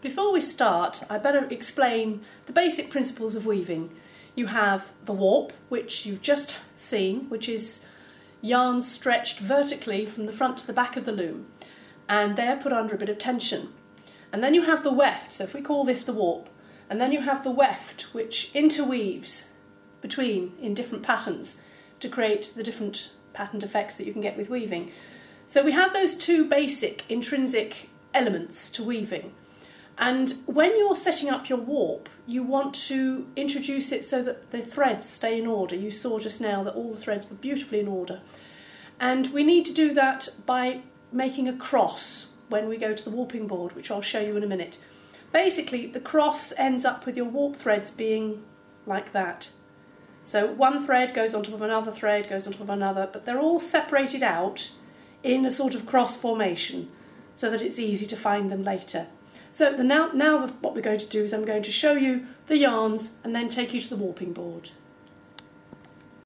Before we start, I better explain the basic principles of weaving. You have the warp, which you've just seen, which is yarns stretched vertically from the front to the back of the loom, and they're put under a bit of tension. And then you have the weft, so if we call this the warp, and then you have the weft, which interweaves between in different patterns to create the different patterned effects that you can get with weaving. So we have those two basic intrinsic elements to weaving. And when you're setting up your warp, you want to introduce it so that the threads stay in order. You saw just now that all the threads were beautifully in order. And we need to do that by making a cross when we go to the warping board, which I'll show you in a minute. Basically, the cross ends up with your warp threads being like that. So one thread goes on top of another thread, goes on top of another, but they're all separated out in a sort of cross formation so that it's easy to find them later. So now what we're going to do is I'm going to show you the yarns and then take you to the warping board.